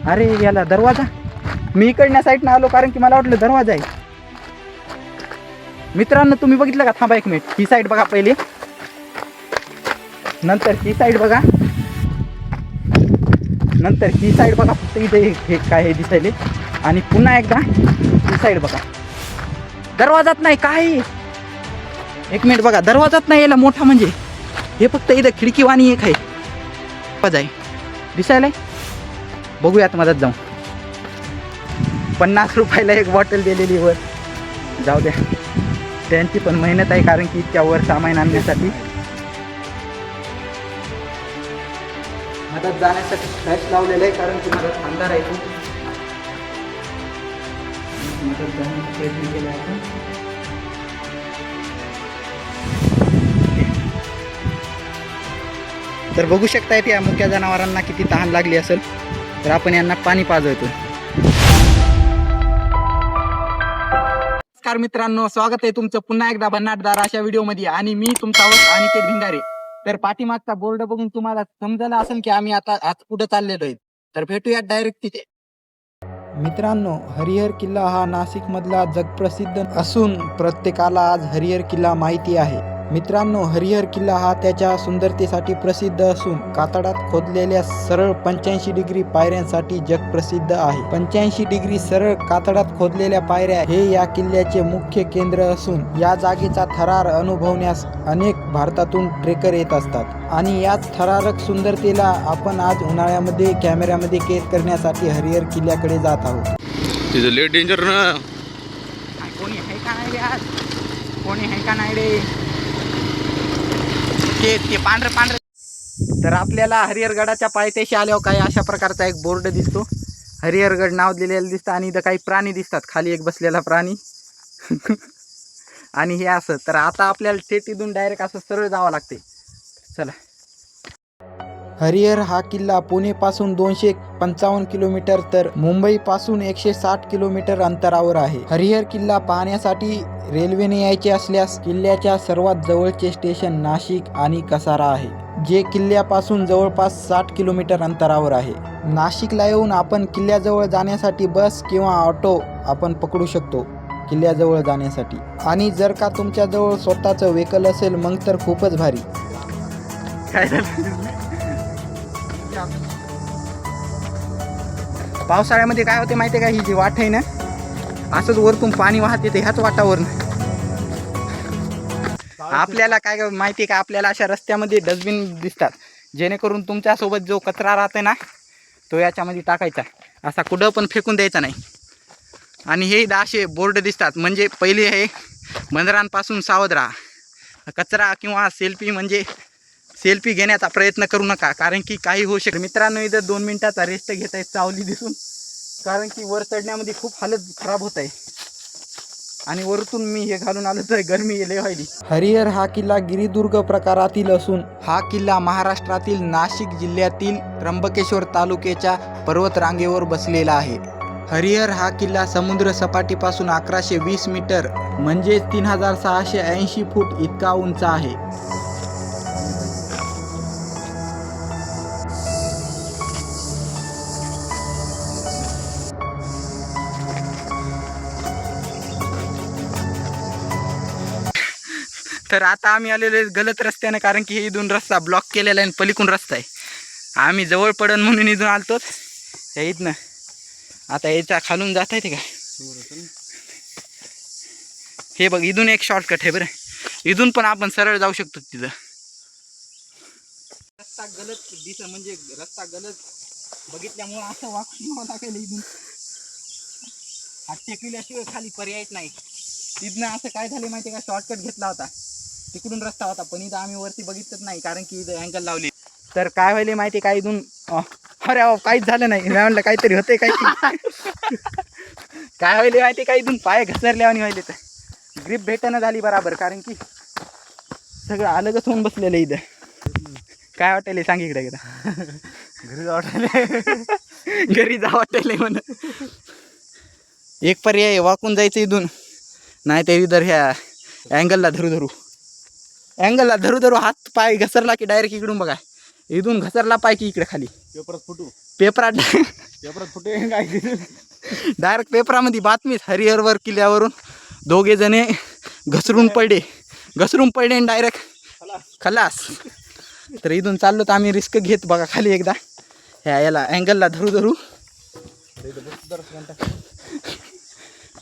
अरे याला दरवाजा, मी इकडच्या साईडनं आलो कारण की मला वाटलं दरवाजा आहे. मित्रांनो तुम्ही बघितलं का? थांबा एक मिनिट, ही साईड बघा पहिले, नंतर ही साईड बघा, नंतर ही साईड बघा. फक्त इथे हे काय हे दिसायले, आणि पुन्हा एकदा ही साईड बघा. दरवाजात नाही काय, एक मिनिट बघा, दरवाजात नाही याला मोठा, म्हणजे हे फक्त इथं खिडकीवाणी एक आहे. दरवाजा आहे दिसायला. बघूयात मदत जाऊन. 50 रुपयाला एक बॉटल दिलेली वर. जाऊ द्या, त्यांची पण मेहनत आहे कारण की इतक्या वर सामान आणण्यासाठी. मदत जाण्यासाठी फ्लॅश लावलेलं आहे कारण की मदत अंधार आहे खूप. मदत जाण्याचा प्रयत्न केला आपण. तर बघू शकता या मुक्या जनावरांना किती तहान लागली असेल, तर आपण यांना पाणी पाजवतो. नमस्कार मित्रांनो, स्वागत आहे तुमचं पुन्हा एकदा भन्नाटदार अशा व्हिडिओमध्ये. आणि मी तुमचा होस्ट अनिकेत भिंगारे. तर पाठीमागचा बोर्ड बघून तुम्हाला समजलं असेल की आम्ही आता आज कुठं चाललेलो आहे. तर भेटूयात डायरेक्ट तिथे. मित्रांनो, हरिहर किल्ला हा नाशिक मधला जगप्रसिद्ध असून प्रत्येकाला आज हरिहर किल्ला माहिती आहे. मित्रांनो, हरिहर किल्ला हा त्याच्या सुंदरतेसाठी प्रसिद्ध असून कातळात खोदलेल्या सरळ 85 डिग्री पायऱ्यांसाठी जगप्रसिद्ध आहे. 85 डिग्री सरळ कातळात खोदलेल्या पायऱ्या हे या किल्ल्याचे मुख्य केंद्र असून या जागेचा थरार अनुभवण्यास अनेक भारतातून ट्रेकर येत असतात. आणि याच थरारक सुंदरतेला आपण आज उन्हाळ्यामध्ये कॅमेऱ्यामध्ये कैद करण्यासाठी हरिहर किल्ल्याकडे जात आहोत. तिथं लय डेंजर ना. कोणी आहे का नाही रे आज? कोणी आहे का नाही रे? ते पांढरं. तर आपल्याला हरिहरगडाच्या पायथ्याशी आल्यावर काही अशा प्रकारचा एक बोर्ड दिसतो. हरिहरगड नाव दिलेलं दिसतं आणि इथं काही प्राणी दिसतात. खाली एक बसलेला प्राणी आणि हे असं. तर आता आपल्याला थेट इथून डायरेक्ट असं सरळ जावं लागते. चला. हरिहर हा किल्ला पुणेपासून 255 किलोमीटर तर मुंबईपासून 160 किलोमीटर अंतरावर आहे. हरिहर किल्ला पाहण्यासाठी रेल्वेने यायचे असल्यास किल्ल्याच्या सर्वात जवळचे स्टेशन नाशिक आणि कसारा आहे, जे किल्ल्यापासून जवळपास 60 किलोमीटर अंतरावर आहे. नाशिकला येऊन आपण किल्ल्याजवळ जाण्यासाठी बस किंवा ऑटो आपण पकडू शकतो किल्ल्याजवळ जाण्यासाठी. आणि जर का तुमच्याजवळ स्वतःचं व्हेकल असेल मग तर खूपच भारी. काय झालं? पावसाळ्यामध्ये काय होते माहिती आहे का? ही जी वाट आहे ना, असंच वरतून पाणी वाहत येते ह्याच वाटावरून. आपल्याला काय माहिती आहे का, आपल्याला अशा रस्त्यामध्ये डस्टबिन दिसतात, जेणेकरून तुमच्यासोबत जो कचरा राहते ना तो याच्यामध्ये टाकायचा, असा कुठं पण फेकून द्यायचा नाही. आणि हे असे बोर्ड दिसतात, म्हणजे पहिले हे बंदरांपासून सावध राहा. कचरा किंवा सेल्फी घेण्याचा प्रयत्न करू नका, कारण की काही होऊ शकते. मित्रांनो, इथं 2 मिनिटाचा रेस्ट घेत आहे सावली दिसून, कारण की वर चढण्यामध्ये खूप हालत खराब होत आहे. आणि वरतून मी हे घालून आलो तर गरमी लय व्हायली. हरिहर हा किल्ला गिरिदुर्ग प्रकारातील असून हा किल्ला महाराष्ट्रातील नाशिक जिल्ह्यातील त्र्यंबकेश्वर तालुक्याच्या पर्वतरांगेवर बसलेला आहे. हरिहर हा किल्ला समुद्र सपाटीपासून 1120 मीटर म्हणजे 3680 फूट इतका उंच आहे. तर आता आम्ही आलेलो आहे गलत रस्त्याने, कारण की हे इथून रस्ता ब्लॉक केलेला आहे आणि पलीकडून रस्ता आहे. आम्ही जवळ पडन म्हणून इथून आलतोच. हे इथनं आता याच्या खालून जात आहे ते काय, हे बघ इथून एक शॉर्टकट आहे बरं. इथून पण आपण सरळ जाऊ शकतो तिथं. रस्ता गलत म्हणजे रस्ता गलत बघितल्यामुळे असं वाकून लागेल. इथून हात टेकल्याशिवाय खाली पर्यायच नाही. तिथनं असं काय झालं माहिती आहे का, शॉर्टकट घेतला होता, तिकडून रस्ता होता, पण इथं आम्ही वरती बघितलंच नाही कारण की इथं अँगल लावली. तर काय व्हायले माहिती आहे का, इथून अरे काहीच झालं नाही. मी म्हणलं काहीतरी होते काही काय व्हायले माहिती आहे का, इथून पाय घसरल्या आणि व्हायले तर ग्रीप भेटणं झाली बराबर, कारण की सगळं अलगच होऊन बसलेलं इथं. काय वाटायले सांग इकडे एकदा. घरी वाटायले घरी जा वाटायले म्हण. एक पर्याय वाकून जायचं इथून, नाही तर इधर ह्या अँगलला धरू हात पाय घसरला की डायरेक्ट इकडून बघा, इथून घसरला पाय की इकडे खाली पेपरात फुटू. पेपरात पेपरात फुटे काय डायरेक्ट पेपरामध्ये बातमीच हरिहरवर किल्ल्यावरून 2 जणे घसरून पडले आणि डायरेक्ट खलास. तर इथून चाललो तर आम्ही रिस्क घेत बघा खाली एकदा ह्या याला अँगलला धरू.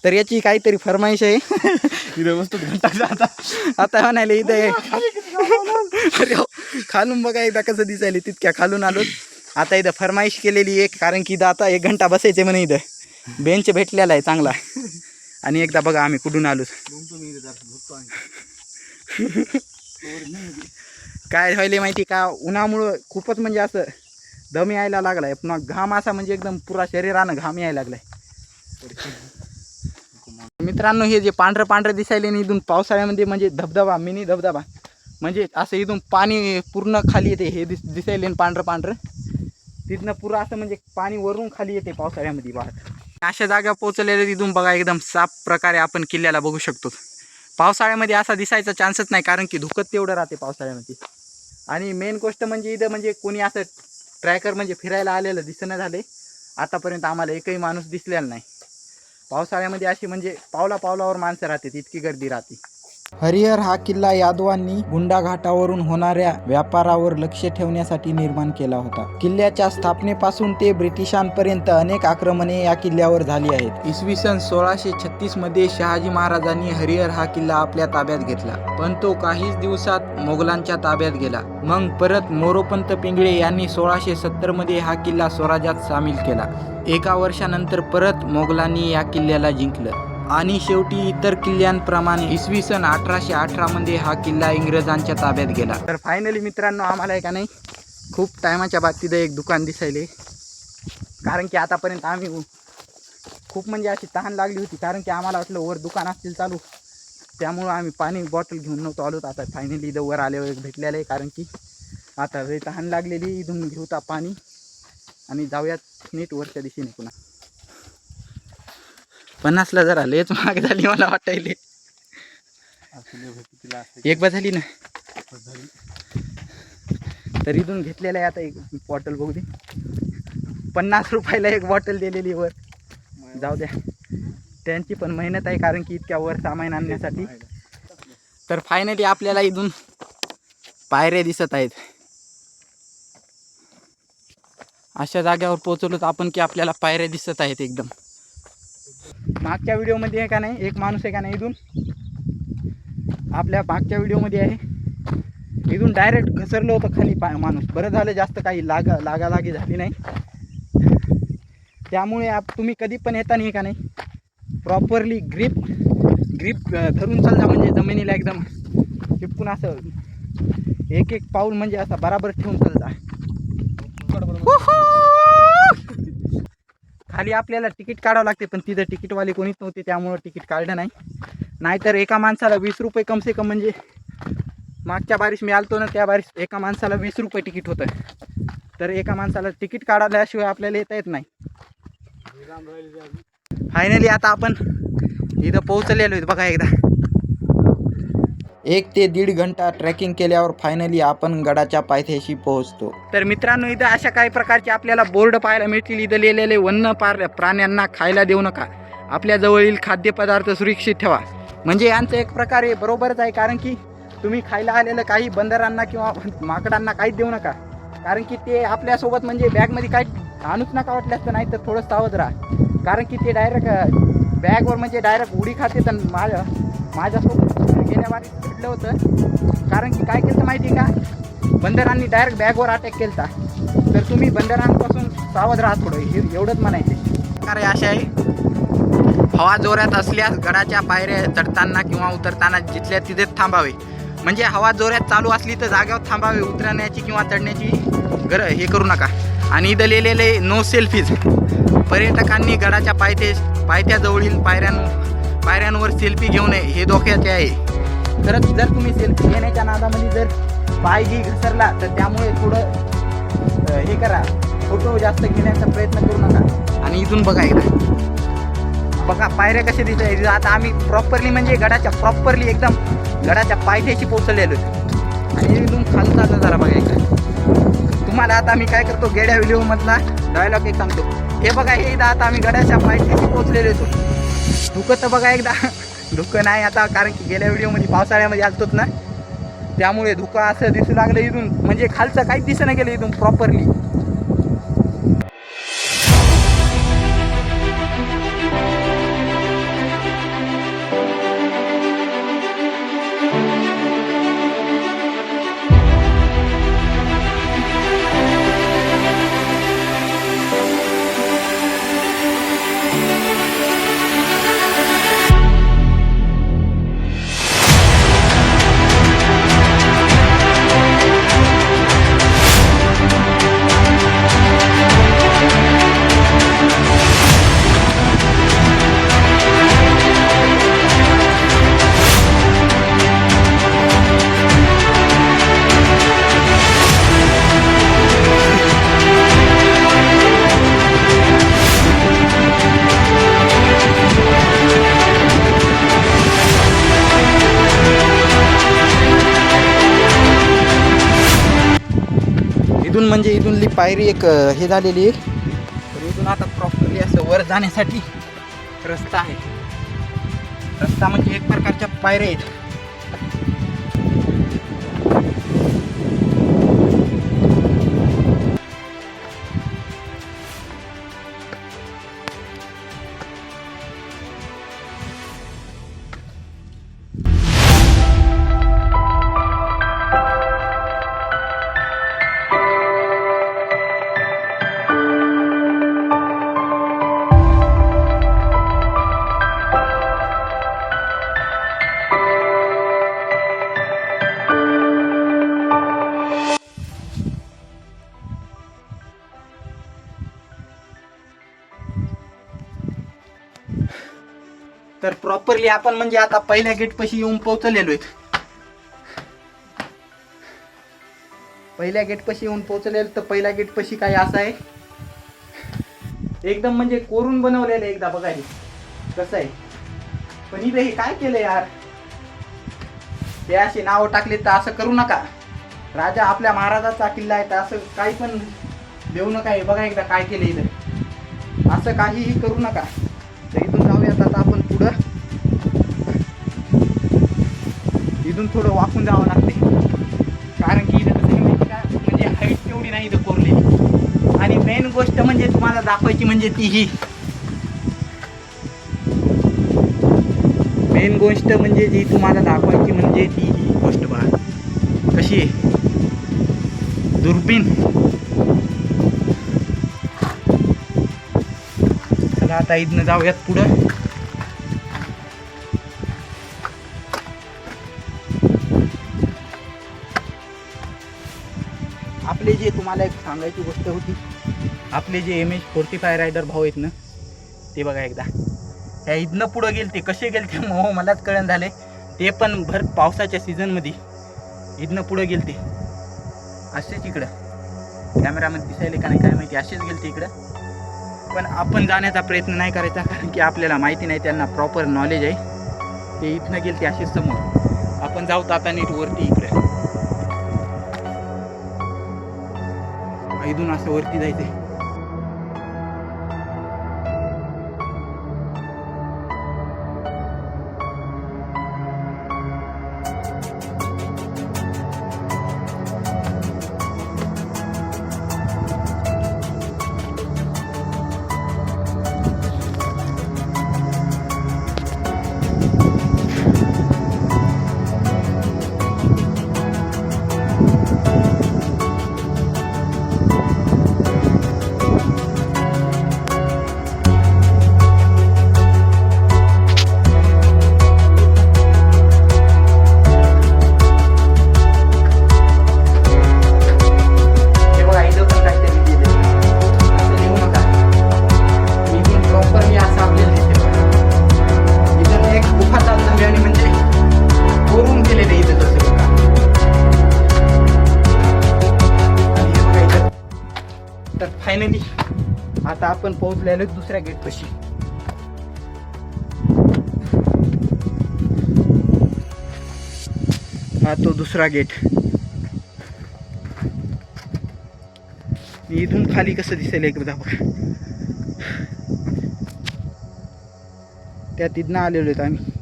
तर याची काहीतरी फरमाईश आहे. इथे मस्त घंटा आता म्हणाले इथं अरे हो, खालून बघा एकदा कसं दिसायला तितक्या खालून आलो. आता इथं फरमाईश केलेली आहे कारण की इथं आता 1 घंटा बसायचे म्हणे. इथं बेंच भेटलेला आहे चांगला. आणि एकदा बघा आम्ही कुठून आलो. काय व्हायला माहिती का, उन्हामुळं खूपच म्हणजे असं दम यायला लागलाय. पुन्हा घाम असा म्हणजे एकदम पुरा शरीरानं घाम यायला लागलाय. मित्रांनो हे जे पांढरं दिसायले ना इथून पावसाळ्यामध्ये म्हणजे धबधबा, मिनी धबधबा म्हणजे असं इथून पाणी पूर्ण खाली येते. हे दिसायले पांढरं तिथनं पुरं असं म्हणजे पाणी वरून खाली येते पावसाळ्यामध्ये वाहत. अशा जागा पोहोचलेल्या तिथून बघा एकदम साफ प्रकारे आपण किल्ल्याला बघू शकतो. पावसाळ्यामध्ये असा दिसायचा चान्सच नाही कारण की धुकत तेवढं राहते पावसाळ्यामध्ये. आणि मेन गोष्ट म्हणजे इथं म्हणजे कोणी असं ट्रॅकर म्हणजे फिरायला आलेलं दिसणं झाले आतापर्यंत. आम्हाला एकही माणूस दिसलेला नाही. पावसाळ्यामध्ये अशी म्हणजे पावलावर माणसं राहते, इतकी गर्दी राहते. हरिहर हा किल्ला यादवांनी गुंडा घाटावरून होणाऱ्या व्यापारावर लक्ष ठेवण्यासाठी निर्माण केला होता. किल्ल्याच्या स्थापनेपासून ते ब्रिटिशांपर्यंत अनेक आक्रमणे या किल्ल्यावर झाली आहेत. इसवी सन 1636 मध्ये शहाजी महाराजांनी हरिहर हा किल्ला आपल्या ताब्यात घेतला, पण तो काहीच दिवसात मोगलांच्या ताब्यात गेला. मग परत मोरोपंत पिंगळे यांनी 1670 मध्ये हा किल्ला स्वराज्यात सामील केला. 1 वर्षानंतर परत मोगलांनी या किल्ल्याला जिंकलं आणि शेवटी इतर किल्ल्यांप्रमाणे इसवी सन 1818 मध्ये हा किल्ला इंग्रजांच्या ताब्यात गेला. तर फायनली मित्रांनो आम्हाला का नाही खूप टायमाच्या बाद तिथं एक दुकान दिसायले. कारण की आतापर्यंत आम्ही खूप म्हणजे अशी तहान लागली होती कारण की आम्हाला वाटलं वर दुकान असतील चालू, त्यामुळं आम्ही पाणी बॉटल घेऊन नव्हतो आलो. आता फायनली इथं वर आल्यावर भेटलेलं आहे कारण की आता लई तहान लागलेली. इथून घेऊता पाणी आणि जाऊयात नीट वरच्या दिशेने. पुन्हा 50ला जरा लेच महाग झाली मला वाटायले. एक बा झाली ना. तर इथून घेतलेलं आहे आता एक बॉटल बघू दे. 50 रुपयाला एक बॉटल दिलेली वर. जाऊ द्या, त्यांची पण मेहनत आहे कारण की इतक्या वर सामान आणण्यासाठी. तर फायनली आपल्याला इथून पायऱ्या दिसत आहेत. अशा जाग्यावर पोहोचलो तर आपण की आपल्याला पायऱ्या दिसत आहेत एकदम. मागच्या व्हिडिओमध्ये आहे का नाही एक माणूस आहे का नाही इथून आपल्या मागच्या व्हिडिओमध्ये आहे इथून डायरेक्ट घसरलं होतं खाली माणूस. बरं झालं जास्त काही लागालागी झाली नाही. त्यामुळे तुम्ही कधी पण येता नाही का नाही प्रॉपरली ग्रीप धरून चालता म्हणजे जमिनीला एकदम चिपकून असं एक पाऊल म्हणजे असा बराबर ठेवून चालता. खाली आपल्याला तिकीट काढावं लागते पण तिथं तिकीटवाले कोणीच नव्हते त्यामुळं तिकीट काढलं नाही. नाहीतर एका माणसाला 20 रुपये कम से कम म्हणजे मागच्या बारीस मी आलतो ना त्या बारीस एका माणसाला 20 रुपये तिकीट होतं. तर एका माणसाला तिकीट काढल्याशिवाय आपल्याला येता येत नाही. फायनली आता आपण इथं पोहोचलेलो आहे बघा. एकदा 1 ते 1.5 घंटा ट्रेकिंग केल्यावर फायनली आपण गडाच्या पायथ्याशी पोहोचतो. तर मित्रांनो इथं अशा काही प्रकारचे आपल्याला बोर्ड पाहायला मिळतील. इथं लिहिलेले वन्य प्राण्यांना खायला देऊ नका, आपल्या जवळील खाद्यपदार्थ सुरक्षित ठेवा. म्हणजे यांचं एक प्रकारे बरोबरच आहे कारण की तुम्ही खायला आलेलं काही बंदरांना किंवा माकडांना काहीच देऊ नका कारण की ते आपल्यासोबत म्हणजे बॅगमध्ये काही आणूच नका वाटलं असतं. नाही तर थोडं सावध राहा कारण की ते डायरेक्ट बॅगवर म्हणजे डायरेक्ट उडी खाते. तर माझ्यासोबत गेल्या वारी घडलं होतं कारण की काय केलं माहिती का, बंदरांनी डायरेक्ट बॅगवर अटॅक केला. तर तुम्ही बंदरांपासून सावध राहा थोडं, एवढंच म्हणायचे. अरे अशा आहे हवा जोरात असल्यास गडाच्या पायऱ्या चढताना किंवा उतरताना जिथल्या तिथेच थांबावे. म्हणजे हवा जोरात चालू असली तर जागेवर थांबावे, उतरण्याची किंवा चढण्याची हे करू नका. आणि इथं लिहिलेले नो सेल्फीज. पर्यटकांनी गडाच्या पायथ्याजवळील पायऱ्यांवर सेल्फी घेऊ नये, हे धोक्याचे आहे. खरंच जर तुम्ही सेल्फी घेण्याच्या नादामध्ये जर पायही घसरला तर त्यामुळे थोडं हे करा, फोटो जास्त घेण्याचा प्रयत्न करू नका. आणि इथून बघा एकदा बघा पायऱ्या कशा दिसत आहेत. आता आम्ही प्रॉपरली म्हणजे प्रॉपरली एकदम गडाच्या पायथ्याशी पोहोचलेलो आणि इथून खालचा नजारा बघा एकदा. तुम्हाला आता मी काय करतो गेल्या व्हिडिओमधला डायलॉग एक सांगतो. हे बघा हे एकदा आता आम्ही गड्याच्या पायथ्याशी पोहोचलेलो होतो. धुकं तर बघा एकदा धुकं नाही आता, कारण की गेल्या व्हिडिओमध्ये पावसाळ्यामध्ये आलतोच ना, त्यामुळे धुकं असं दिसू लागलं इथून, म्हणजे खालचं काहीच दिसणं गेलं इथून प्रॉपरली. इथून म्हणजे इथूनली पायरी एक हे झालेली आहे. तर इथून आता प्रॉपरली असं वर जाण्यासाठी रस्ता आहे. रस्ता म्हणजे एक प्रकारच्या पायऱ्या आहेत. तर प्रॉपरली आपण म्हणजे आता पहिल्या गेटपाशी येऊन पोहोचलेलो आहेत. पहिल्या गेटपाशी येऊन पोहोचलेलो. तर पहिल्या गेटपाशी काय असं आहे, एकदम म्हणजे कोरून बनवलेलं आहे. एकदा बघा हे कसं आहे. पण इथे हे काय केलं यार, ते असे नाव टाकले तर असं करू नका. राजा आपल्या महाराजाचा किल्ला आहे तर असं काही पण देऊ नका. हे बघा एकदा काय केलं इथं, असं काहीही करू नका. तर इथून जाऊयात आता आपण पुढं. इथून थोडं वाकून जावं लागते, कारण की इथं कसं माहिती का, म्हणजे हाईट तेवढी नाही इथं कोरलेली. आणि मेन गोष्ट म्हणजे तुम्हाला दाखवायची म्हणजे ती ही मेन गोष्ट म्हणजे जी तुम्हाला दाखवायची म्हणजे ती ही गोष्ट बघा कशी आहे. दुर्बीण. चला आता इथनं जाऊयात पुढं. आपले जे तुम्हाला एक सांगायची गोष्ट होती, आपले जे MH45 रायडर भाऊ आहेत ना, ते बघा एकदा ह्या इथनं पुढं गेलते. कसे गेलते मग मलाच कळण झाले. ते पण भर पावसाच्या सीझनमध्ये इथनं पुढं गेलते असेच. इकडं कॅमेरामध्ये दिसायले का नाही काय माहिती, असेच गेलते इकडं. पण आपण जाण्याचा प्रयत्न नाही करायचा, कारण की आपल्याला माहिती नाही, त्यांना प्रॉपर नॉलेज आहे. ते इथनं गेलते असेच समोर. आपण जाऊ आता नीट वरती इकडे. इथून असं वरती जायचंय. फायनली आता आपण पोहोचलेलो दुसऱ्या गेट पाशी. हा तो दुसरा गेट. इथून खाली कसं दिसेल एकदा बघा. त्या तिथनं आलेलो आहेत आम्ही.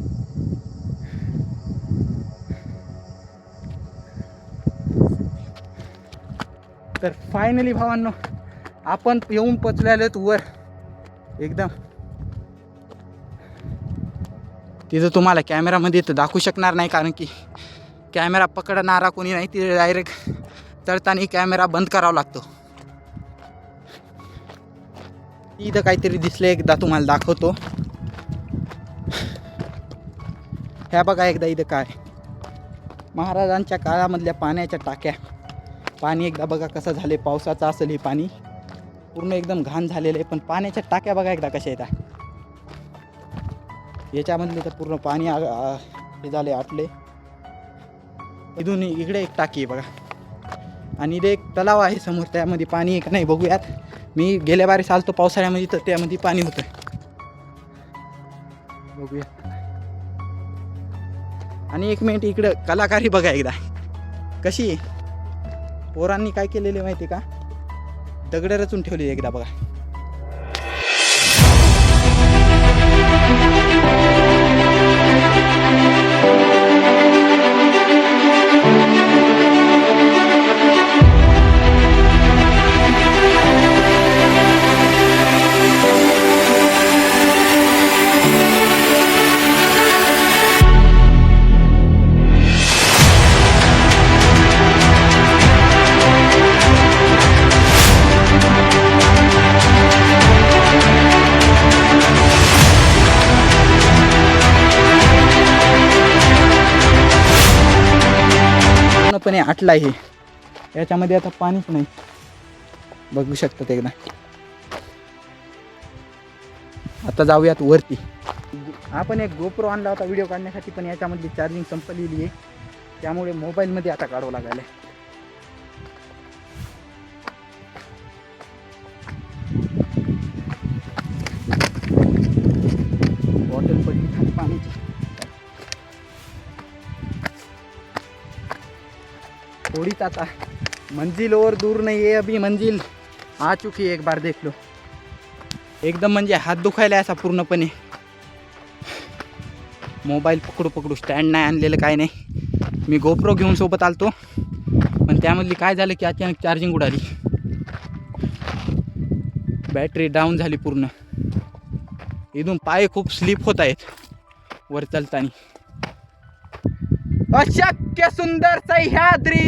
तर फायनली भावांनो आपण येऊन पोचलेलो आहेत वर एकदम. तिथं तुम्हाला कॅमेरामध्ये तर दाखवू शकणार नाही कारण की कॅमेरा पकडणारा कोणी नाही. तिथे डायरेक्ट चढताना कॅमेरा बंद करावा लागतो. इथं काहीतरी दिसलं एकदा तुम्हाला दाखवतो. ह्या बघा एकदा इथं काय महाराजांच्या काळामधल्या पाण्याच्या टाक्या. पाणी एकदा बघा कसं झाले. पावसाचं असेल हे पाणी पूर्ण एकदम घाण झालेलं आहे. पण पाण्याच्या टाक्या बघा एकदा कशा येतात. याच्यामधले तर पूर्ण पाणी हे झाले आटले. इथून इकडे एक टाकी आहे बघा आणि इथे एक तलाव आहे समोर. त्यामध्ये पाणी आहे का नाही बघूयात. मी गेल्या बारी चालतो पावसाळ्यामध्ये तर त्यामध्ये पाणी होतं. बघूया. आणि एक मिनिट इकडं कलाकारी बघा एकदा कशी आहे. पोरांनी काय केलेले माहिती का दगड रचून ठेवली एकदा बघा. पूर्णपणे आटला आहे. याच्यामध्ये आता पाणीच नाही. बघू शकतात एकदा. आता जाऊयात वरती. आपण एक गोप्रो आणला होता व्हिडिओ काढण्यासाठी पण याच्यामधली चार्जिंग संपलेली आहे. त्यामुळे मोबाईलमध्ये आता काढावं लागलं. बॉटल पडली खाली पाण्याची. थोड़ीच आता मंजिल और दूर नहीं है. अभी मंजिल आ चुकी है. एक बार देख लो. एकदम म्हणजे हात दुखायला असा पूर्णपणे. मोबाईल पकडू पकडू स्टँड नाही आणलेलं काय नाही. मी गोप्रो घेऊन सोबत आलतो पण त्यामधली काय झालं की अचानक चार्जिंग उडाली. बॅटरी डाऊन झाली पूर्ण. इथून पाय खूप स्लिप होत आहेत वर चालताना. अशक्य सुंदर सह्याद्री.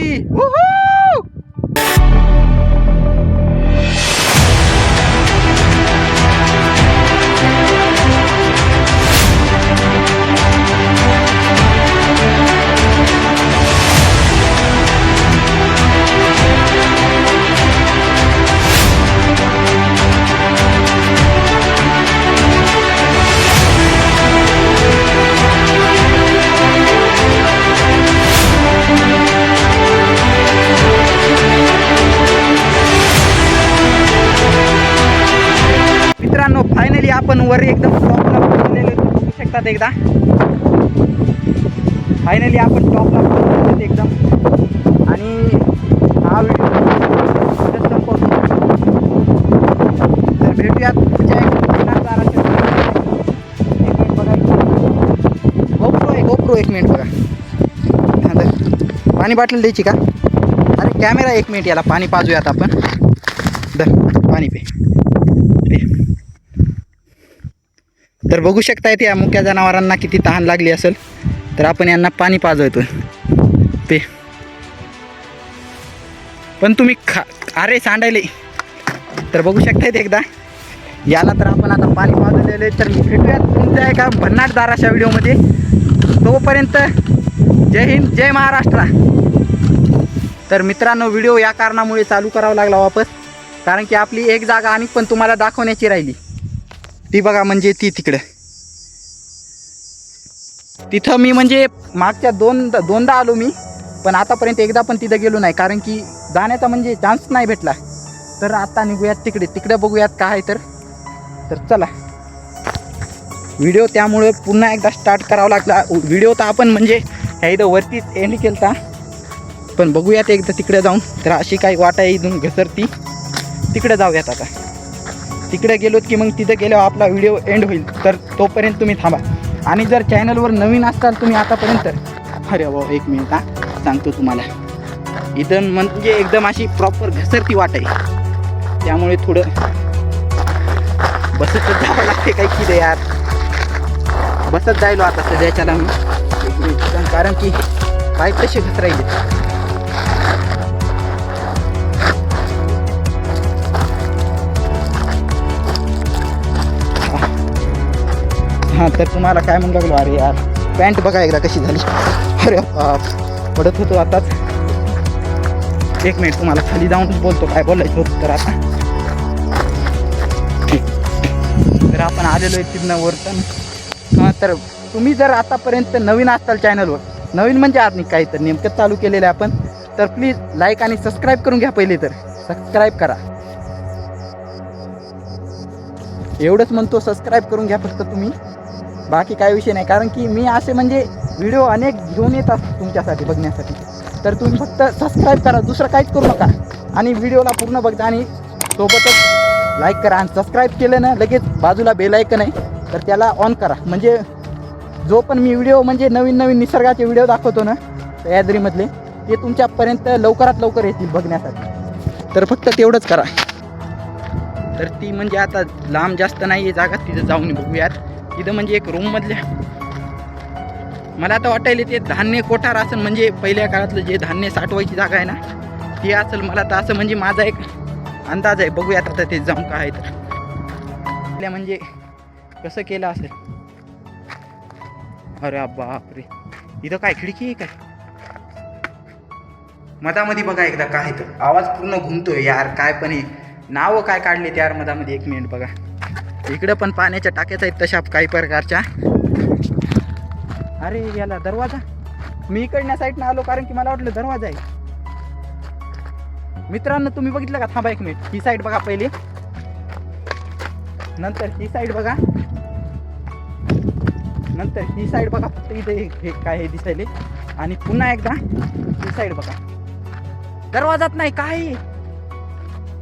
फायनली आपण वर एकदम टॉपला पोहोचलेलो बघू शकतात एकदा. फायनली आपण टॉपला पोहोचलेलो एकदम. आणि हा व्हिडिओ संपवतो. तर भेटूयात पुढच्या एक मिनिट बघा. गोप्रो एक मिनिट बघा. हां तर पाणी बाटली द्यायची का. अरे कॅमेरा एक मिनिट. याला पाणी पाजूयात आपण. दर पाणी पे. तर बघू शकताय त्या मुक्या जनावरांना किती तहान लागली असेल. तर आपण यांना पाणी पाजवतो पे. पण तुम्ही अरे सांडायले. तर बघू शकतायत एकदा याला. तर आपण आता पाणी पाजवलेले. तर भेटूयात तुमच्या एका भन्नाटदार अशा व्हिडिओमध्ये. तोपर्यंत जय हिंद जय महाराष्ट्र. तर मित्रांनो व्हिडिओ या कारणामुळे चालू करावा लागला वापस कारण की आपली एक जागा आणि पण तुम्हाला दाखवण्याची राहिली. ती बघा म्हणजे ती तिकडं. तिथं मी म्हणजे मागच्या दोनदा आलो मी पण आतापर्यंत एकदा पण तिथं गेलो नाही कारण की जाण्याचा म्हणजे चान्स नाही भेटला. तर आता निघूयात तिकडे बघूयात काय आहे. तर चला. व्हिडिओ त्यामुळे पुन्हा एकदा स्टार्ट करावा लागला. व्हिडिओ तर आपण म्हणजे ह्या इथं वरतीच एंड केलता पण बघूयात एकदा तिकडे जाऊन. तर अशी काही वाट आहे इथून घसरती. तिकडे जाऊयात आता. तिकडे गेलोत की मग तिथं गेल्यावर आपला व्हिडिओ एंड होईल. तर तोपर्यंत तुम्ही थांबा. आणि जर चॅनलवर नवीन असाल तुम्ही आतापर्यंत, अरे भाऊ एक मिनिट सांगतो तुम्हाला. इथं म्हणजे एकदम अशी प्रॉपर घसरती वाट आहे, त्यामुळे थोडं बसत जावं लागते काही की दे यार. बसत जायलो आता सध्याच्याला मी, कारण की पाय कसे घसरायले. हां, तर तुम्हाला काय म्हणू लागलो, अरे यार पॅन्ट बघा एकदा कशी झाली. अरे बाप, पडत होतो आताच. एक मिनिट तुम्हाला खाली जाऊन बोलतो काय बोलायचं होतं. तर आता तर आपण आलेलो आहे तिथनं वरतून. हां, तर तुम्ही जर आतापर्यंत नवीन असाल चॅनलवर, नवीन म्हणजे आज नाही काही तर नेमकं चालू केलेलं आहे आपण, तर प्लीज लाईक आणि सबस्क्राईब करून घ्या. पहिले तर सबस्क्राईब करा, एवढंच म्हणतो. सबस्क्राईब करून घ्या फक्त तुम्ही, बाकी काही विषय नाही. कारण की मी असे म्हणजे व्हिडिओ अनेक घेऊन येत असतो तुमच्यासाठी बघण्यासाठी. तर तुम्ही फक्त सबस्क्राईब करा, दुसरं काहीच करू नका. आणि व्हिडिओला पूर्ण बघता आणि सोबतच लाईक करा. आणि सबस्क्राईब केलं ना लगेच बाजूला बेल आयकन आहे, तर त्याला ऑन करा. म्हणजे जो पण मी व्हिडिओ म्हणजे नवीन नवीन निसर्गाचे व्हिडिओ दाखवतो ना सह्याद्रीमधले, ते तुमच्यापर्यंत लवकरात लवकर येतील बघण्यासाठी. तर फक्त तेवढंच करा. तर ती म्हणजे आता लांब जास्त नाही आहे जागा, तिथं जाऊन बघूयात. तिथं म्हणजे एक रूममधल्या, मला आता वाटायला ते धान्य कोठार असेल, म्हणजे पहिल्या काळातलं जे धान्य साठवायची जागा आहे ना ती असेल. मला तर असं म्हणजे माझा एक अंदाज आहे. बघूयात आता ते जाऊन काय तर आपल्या म्हणजे कसं केलं असेल. अरे बापरे, इथं काय खिडकी आहे काय मधामध्ये? बघा एकदा काय तर आवाज पूर्ण घुमतोय यार. काय पण आहे, नावं काय काढले यार मधामध्ये. एक मिनिट बघा, इकडं पण पाण्याच्या टाक्याच आहेत तशा काही प्रकारच्या. अरे याला दरवाजा, मी इकडल्या साईडनं आलो कारण की मला वाटलं दरवाजा आहे. मित्रांनो तुम्ही बघितलं का? थांबा एक मिनिट, ही साईड बघा पहिले, नंतर ही साईड बघा, नंतर ही साईड बघा. फक्त इथे हे काय हे दिसायले. आणि पुन्हा एकदा ही साईड बघा, दरवाजात नाही काय.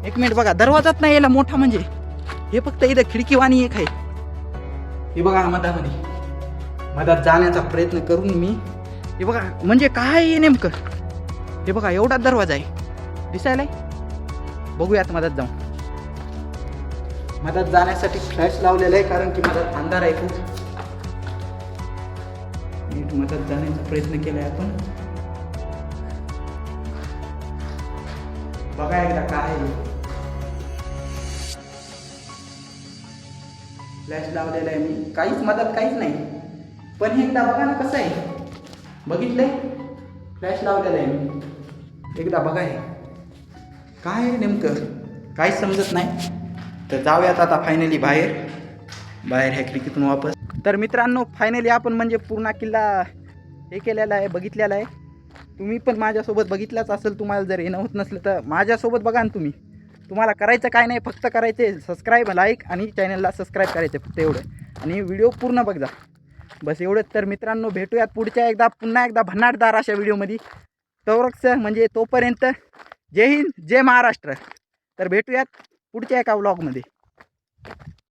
एक मिनिट बघा, दरवाजात नाही याला मोठा, म्हणजे हे फक्त इथं खिडकीवाणी एक आहे. हे बघा मधात जाण्याचा प्रयत्न करून मी, हे बघा म्हणजे काय आहे नेमकं. हे बघा एवढा दरवाजा आहे दिसायलाय. बघूयात मधात जाऊन. मधात जाण्यासाठी फ्लॅश लावलेला आहे कारण की मधात अंधार आहे खूप. नीट मधात जाण्याचा प्रयत्न केलाय आपण. बघा एकदा काय आहे. फ्लॅश लावलेला आहे मी, काहीच मदत काहीच नाही. पण हे एकदा बघा ना कसं आहे, बघितलंय? फ्लॅश लावलेला आहे मी, एकदा बघा हे काय आहे नेमकं, काहीच समजत नाही. तर जाऊयात आता फायनली बाहेर ह्या खिडकीतून वापस. तर मित्रांनो फायनली आपण म्हणजे पूर्ण किल्ला हे केलेला आहे, बघितलेला आहे. तुम्ही पण माझ्यासोबत बघितलाच असेल. तुम्हाला जर येणं होत नसलं तर माझ्यासोबत बघा ना तुम्ही. तुम्हाला करायचं काय नाही, फक्त करायचे सबस्क्राईब, लाईक आणि चॅनलला सबस्क्राईब करायचे फक्त एवढं. आणि व्हिडिओ पूर्ण बघा बस एवढंच. तर मित्रांनो भेटूयात पुढच्या पुन्हा एकदा भन्नाटदार अशा व्हिडिओमध्ये. म्हणजे तोपर्यंत जय हिंद, जय महाराष्ट्र. तर भेटूयात पुढच्या एका व्लॉगमध्ये.